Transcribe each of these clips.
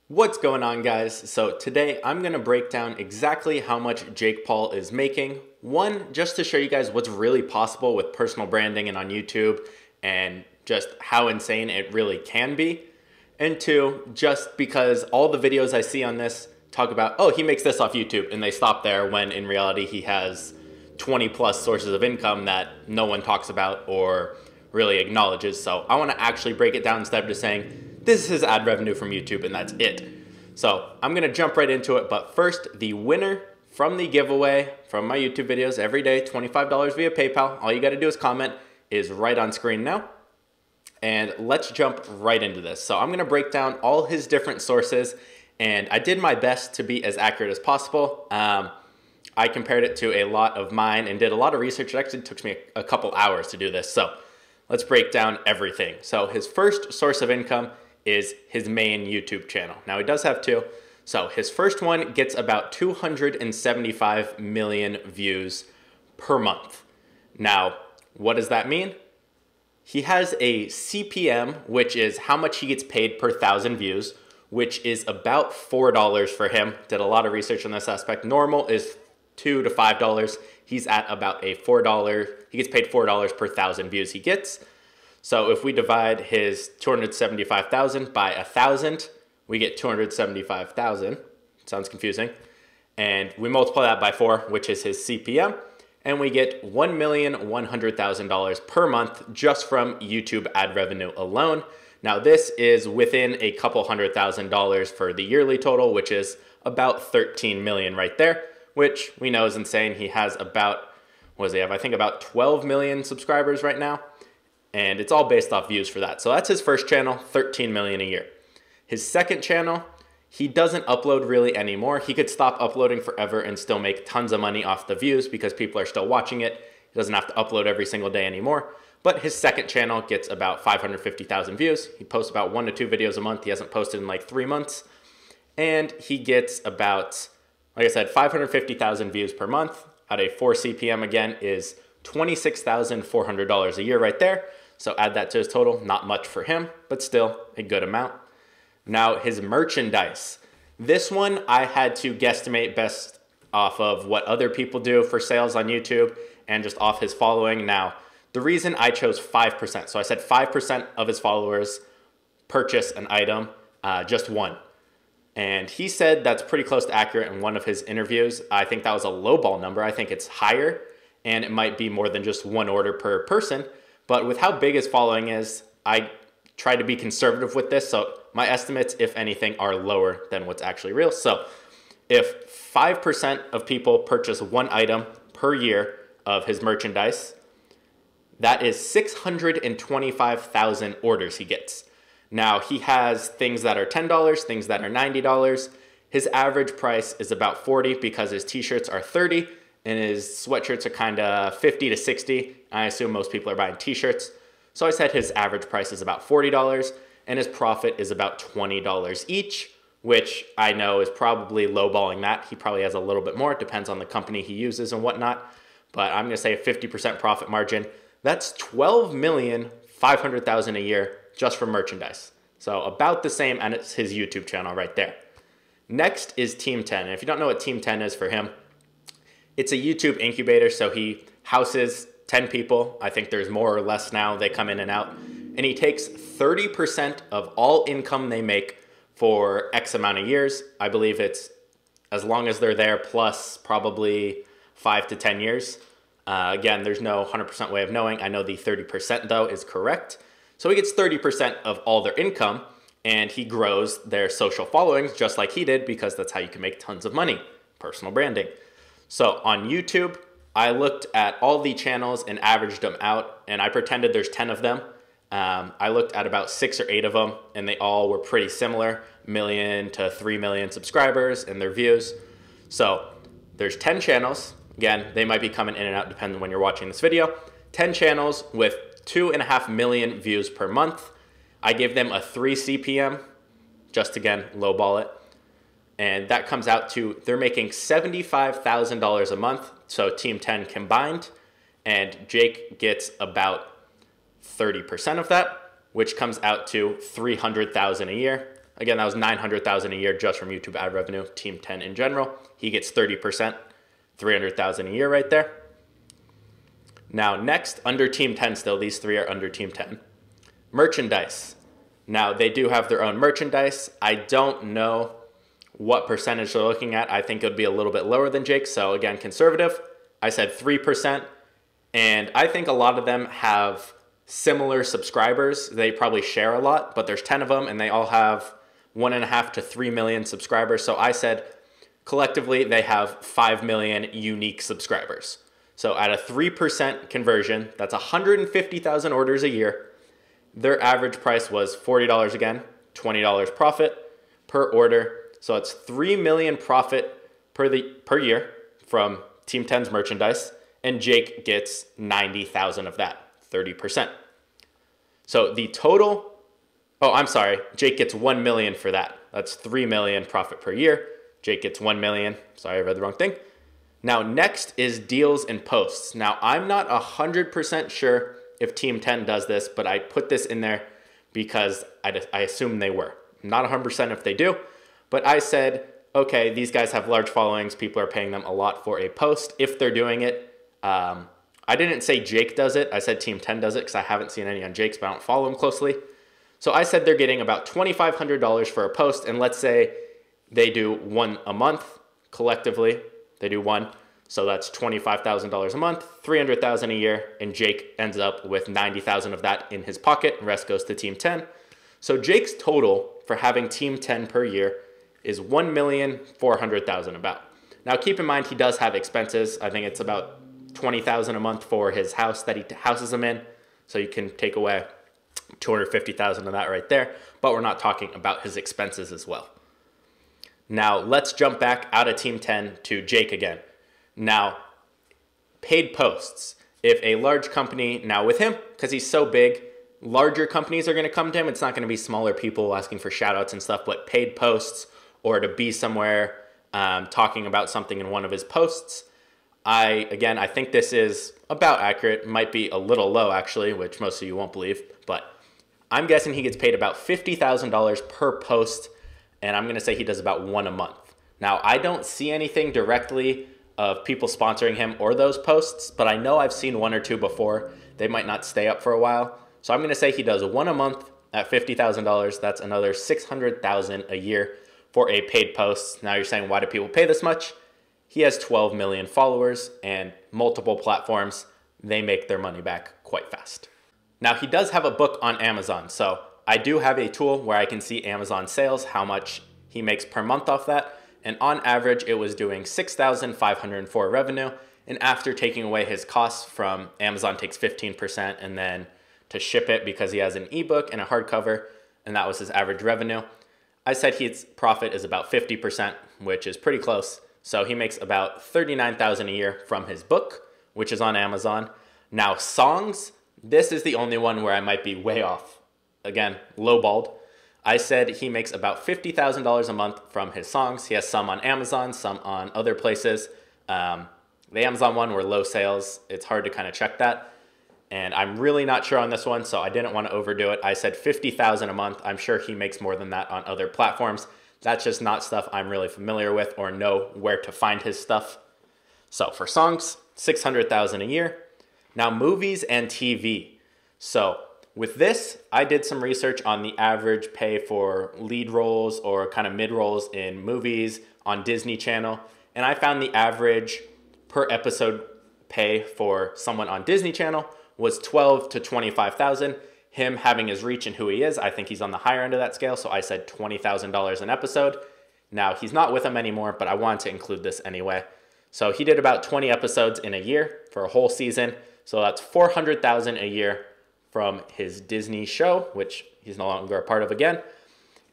What's going on, guys? So today I'm going to break down exactly how much Jake Paul is making. One, just to show you guys what's really possible with personal branding and on YouTube and just how insane it really can be. And two, just because all the videos I see on this talk about, oh, he makes this off YouTube, and they stop there when in reality he has 20 plus sources of income that no one talks about or really acknowledges. So I want to actually break it down instead of just saying, this is his ad revenue from YouTube and that's it. So I'm gonna jump right into it, but first, the winner from the giveaway from my YouTube videos every day, $25 via PayPal, all you gotta do is comment, is right on screen now. And let's jump right into this. So I'm gonna break down all his different sources, and I did my best to be as accurate as possible. I compared it to a lot of mine and did a lot of research. It actually took me a couple hours to do this. So let's break down everything. So his first source of income is his main YouTube channel. Now he does have two. So his first one gets about 275 million views per month. Now, what does that mean? He has a CPM, which is how much he gets paid per 1,000 views, which is about $4 for him. Did a lot of research on this aspect. Normal is $2 to $5. He's at about a $4. He gets paid $4 per 1,000 views he gets. So if we divide his 275,000 by 1,000, we get 275,000. Sounds confusing. And we multiply that by 4, which is his CPM, and we get $1,100,000 per month just from YouTube ad revenue alone. Now this is within a couple $100,000 for the yearly total, which is about 13 million right there, which we know is insane. He has about, what does he have? I think about 12 million subscribers right now. And it's all based off views for that. So that's his first channel, 13 million a year. His second channel, he doesn't upload really anymore. He could stop uploading forever and still make tons of money off the views because people are still watching it. He doesn't have to upload every single day anymore. But his second channel gets about 550,000 views. He posts about 1 to 2 videos a month. He hasn't posted in like 3 months. And he gets about, like I said, 550,000 views per month at a 4 CPM again is $26,400 a year right there. So add that to his total, not much for him, but still a good amount. Now his merchandise. This one I had to guesstimate best off of what other people do for sales on YouTube and just off his following. Now, the reason I chose 5%, so I said 5% of his followers purchase an item, just one. And he said that's pretty close to accurate in one of his interviews. I think that was a lowball number. I think it's higher, and it might be more than just one order per person. But with how big his following is, I tried to be conservative with this. So my estimates, if anything, are lower than what's actually real. So if 5% of people purchase one item per year of his merchandise, that is 625,000 orders he gets. Now he has things that are $10, things that are $90. His average price is about $40 because his t-shirts are $30 and his sweatshirts are kind of $50 to $60. I assume most people are buying t-shirts. So I said his average price is about $40 and his profit is about $20 each, which I know is probably lowballing that. He probably has a little bit more. It depends on the company he uses and whatnot. But I'm going to say a 50% profit margin. That's $12,500,000 a year just for merchandise. So about the same as his YouTube channel right there. Next is Team 10. And if you don't know what Team 10 is for him, it's a YouTube incubator. So he houses 10 people. I think there's more or less now. They come in and out. And he takes 30% of all income they make for X amount of years. I believe it's as long as they're there plus probably 5 to 10 years. Again, there's no 100% way of knowing. I know the 30% though is correct. So he gets 30% of all their income and he grows their social followings just like he did because that's how you can make tons of money, personal branding. So on YouTube, I looked at all the channels and averaged them out and I pretended there's 10 of them. I looked at about 6 or 8 of them and they all were pretty similar, million to 3 million subscribers and their views. So there's 10 channels. Again, they might be coming in and out depending on when you're watching this video. 10 channels with 2.5 million views per month. I give them a 3 CPM, just again, lowball it. And that comes out to, they're making $75,000 a month. So Team 10 combined, and Jake gets about 30% of that, which comes out to $300,000 a year. Again, that was 900,000 a year just from YouTube ad revenue. Team 10 in general, he gets 30%, 300,000 a year right there. Now next, under Team 10 still, these three are under Team 10. Merchandise. Now they do have their own merchandise. I don't know what percentage they're looking at. I think it would be a little bit lower than Jake. So again, conservative, I said 3%. And I think a lot of them have similar subscribers. They probably share a lot, but there's 10 of them and they all have 1.5 to 3 million subscribers. So I said collectively they have 5 million unique subscribers. So at a 3% conversion, that's 150,000 orders a year. Their average price was $40 again, $20 profit per order. So it's 3 million profit per year from Team 10's merchandise, and Jake gets 90,000 of that, 30%. So the total, Jake gets 1 million for that. That's 3 million profit per year. Jake gets 1 million. Sorry, I read the wrong thing. Now next is deals and posts. Now I'm not 100% sure if Team 10 does this, but I put this in there because I assume they were. I'm not 100% if they do, but I said, okay, these guys have large followings. People are paying them a lot for a post if they're doing it. I didn't say Jake does it. I said Team 10 does it because I haven't seen any on Jake's, but I don't follow him closely. So I said they're getting about $2,500 for a post, and let's say they do one a month collectively. They do one. So that's $25,000 a month, $300,000 a year, and Jake ends up with 90,000 of that in his pocket. The rest goes to Team 10. So Jake's total for having Team 10 per year is $1,400,000 about. Now keep in mind he does have expenses. I think it's about $20,000 a month for his house that he houses him in. So you can take away $250,000 of that right there. But we're not talking about his expenses as well. Now let's jump back out of Team 10 to Jake again. Now, paid posts. If a large company, now with him, because he's so big, larger companies are going to come to him. It's not going to be smaller people asking for shout outs and stuff, but paid posts or to be somewhere talking about something in one of his posts. I think this is about accurate. Might be a little low actually, which most of you won't believe, but I'm guessing he gets paid about $50,000 per post, and I'm going to say he does about one a month. Now, I don't see anything directly of people sponsoring him or those posts, but I know I've seen one or two before. They might not stay up for a while. So I'm going to say he does one a month at $50,000. That's another $600,000 a year for a paid post. Now you're saying, why do people pay this much? He has 12 million followers and multiple platforms. They make their money back quite fast. Now he does have a book on Amazon. So I do have a tool where I can see Amazon sales, how much he makes per month off that. And on average, it was doing $6,504 revenue. And after taking away his costs from Amazon takes 15%, and then to ship it because he has an ebook and a hardcover, and that was his average revenue. I said his profit is about 50%, which is pretty close. So he makes about $39,000 a year from his book, which is on Amazon. Now songs, this is the only one where I might be way off. Again, lowballed. I said he makes about $50,000 a month from his songs. He has some on Amazon, some on other places. The Amazon one were low sales. It's hard to kind of check that. And I'm really not sure on this one, so I didn't want to overdo it. I said $50,000 a month. I'm sure he makes more than that on other platforms. That's just not stuff I'm really familiar with or know where to find his stuff. So for songs, $600,000 a year. Now movies and TV. So with this, I did some research on the average pay for lead roles or kind of mid roles in movies on Disney Channel. And I found the average per episode pay for someone on Disney Channel was $12,000 to $25,000. Him having his reach and who he is, I think he's on the higher end of that scale. So I said $20,000 an episode. Now he's not with them anymore, but I wanted to include this anyway. So he did about 20 episodes in a year for a whole season. So that's $400,000 a year from his Disney show, which he's no longer a part of again.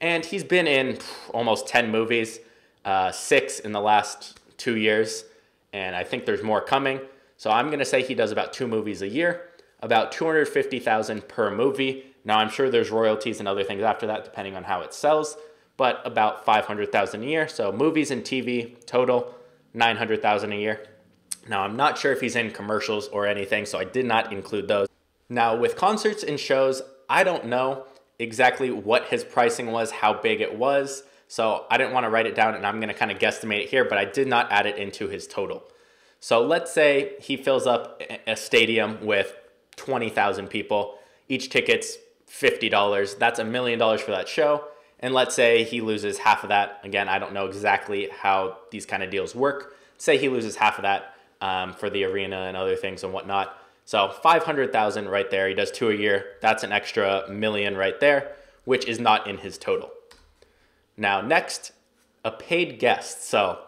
And he's been in almost 10 movies, 6 in the last 2 years. And I think there's more coming. So I'm going to say he does about 2 movies a year, about $250,000 per movie. Now I'm sure there's royalties and other things after that, depending on how it sells, but about $500,000 a year. So movies and TV total, $900,000 a year. Now I'm not sure if he's in commercials or anything, so I did not include those. Now with concerts and shows, I don't know exactly what his pricing was, how big it was. So I didn't want to write it down, and I'm going to kind of guesstimate it here, but I did not add it into his total. So let's say he fills up a stadium with 20,000 people. Each ticket's $50. That's $1 million for that show. And let's say he loses half of that. Again, I don't know exactly how these kind of deals work. Say he loses half of that for the arena and other things and whatnot. So 500,000 right there. He does 2 a year. That's an extra million right there, which is not in his total. Now, next, a paid guest. So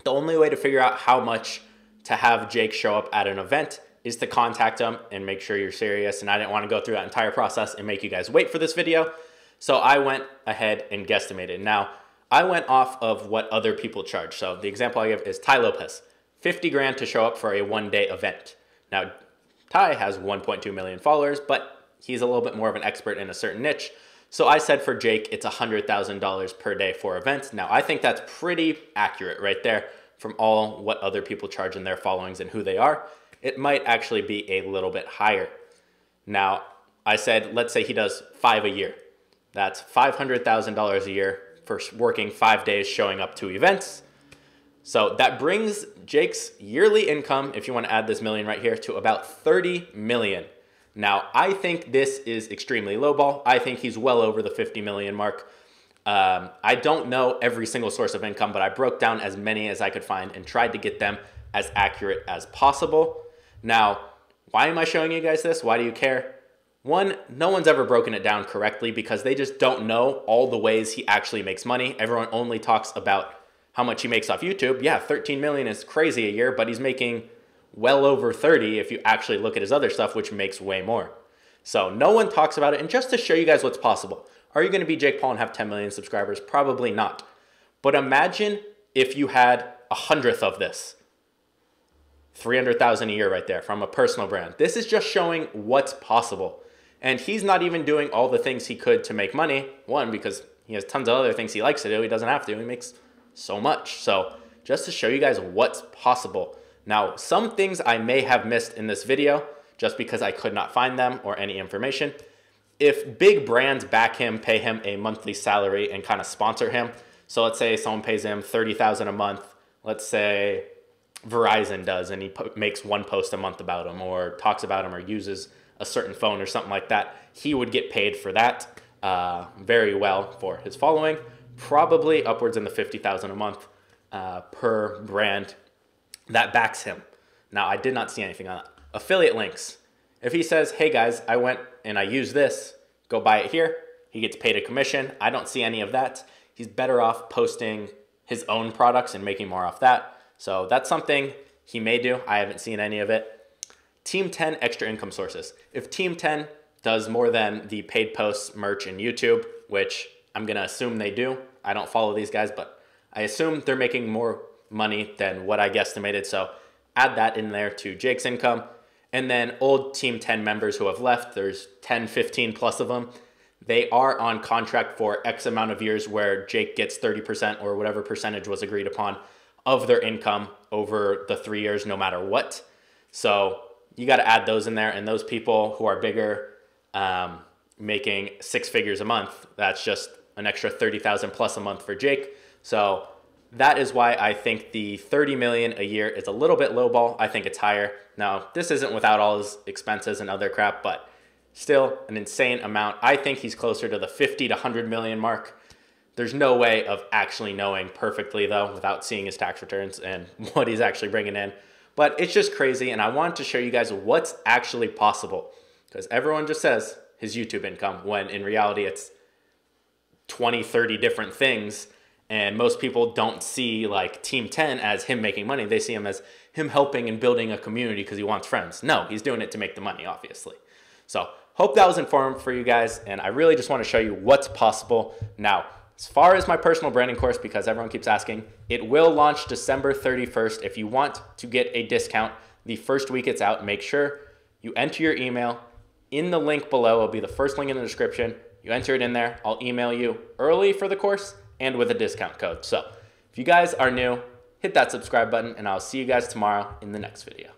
the only way to figure out how much to have Jake show up at an event is to contact him and make sure you're serious. And I didn't want to go through that entire process and make you guys wait for this video. So I went ahead and guesstimated. Now, I went off of what other people charge. So the example I give is Tai Lopez, 50 grand to show up for a one-day event. Now, Tai has 1.2 million followers, but he's a little bit more of an expert in a certain niche. So I said for Jake, it's $100,000 per day for events. Now, I think that's pretty accurate right there from all what other people charge in their followings and who they are. It might actually be a little bit higher. Now, I said, let's say he does 5 a year. That's $500,000 a year for working 5 days showing up to events. So that brings Jake's yearly income, if you want to add this million right here, to about 30 million. Now, I think this is extremely lowball. I think he's well over the 50 million mark. I don't know every single source of income, but I broke down as many as I could find and tried to get them as accurate as possible. Now, why am I showing you guys this? Why do you care? One, no one's ever broken it down correctly because they just don't know all the ways he actually makes money. Everyone only talks about how much he makes off YouTube. Yeah, 13 million is crazy a year, but he's making well over 30 if you actually look at his other stuff, which makes way more. So no one talks about it. And just to show you guys what's possible, are you going to be Jake Paul and have 10 million subscribers? Probably not. But imagine if you had 100th of this. 300,000 a year right there from a personal brand. This is just showing what's possible. And he's not even doing all the things he could to make money. One, because he has tons of other things he likes to do. He doesn't have to. He makes so much. So just to show you guys what's possible. Now, some things I may have missed in this video just because I could not find them or any information. If big brands back him, pay him a monthly salary and kind of sponsor him. So let's say someone pays him $30,000 a month. Let's say Verizon does, and he makes one post a month about him or talks about him or uses a certain phone or something like that. He would get paid for that very well for his following, probably upwards in the $50,000 a month per brand that backs him. Now, I did not see anything on that. Affiliate links. If he says, hey guys, I went and I used this, go buy it here, he gets paid a commission. I don't see any of that. He's better off posting his own products and making more off that. So that's something he may do. I haven't seen any of it. Team 10 extra income sources. If Team 10 does more than the paid posts, merch, and YouTube, which I'm going to assume they do. I don't follow these guys, but I assume they're making more money than what I guesstimated. So add that in there to Jake's income. And then old Team 10 members who have left, there's 10, 15 plus of them. They are on contract for X amount of years where Jake gets 30% or whatever percentage was agreed upon of their income over the 3 years, no matter what. So you got to add those in there. And those people who are bigger, making 6 figures a month, that's just an extra 30,000 plus a month for Jake. So that is why I think the 30 million a year is a little bit lowball. I think it's higher. Now, this isn't without all his expenses and other crap, but still an insane amount. I think he's closer to the 50 to 100 million mark. There's no way of actually knowing perfectly, though, without seeing his tax returns and what he's actually bringing in. But it's just crazy, and I wanted to show you guys what's actually possible. Because everyone just says his YouTube income, when in reality it's 20, 30 different things. And most people don't see like Team 10 as him making money. They see him as him helping and building a community because he wants friends. No, he's doing it to make the money, obviously. So hope that was informative for you guys. And I really just want to show you what's possible. Now, as far as my personal branding course, because everyone keeps asking, it will launch December 31st. If you want to get a discount the first week it's out, make sure you enter your email in the link below. It'll be the first link in the description. You enter it in there. I'll email you early for the course and with a discount code. So if you guys are new, hit that subscribe button, and I'll see you guys tomorrow in the next video.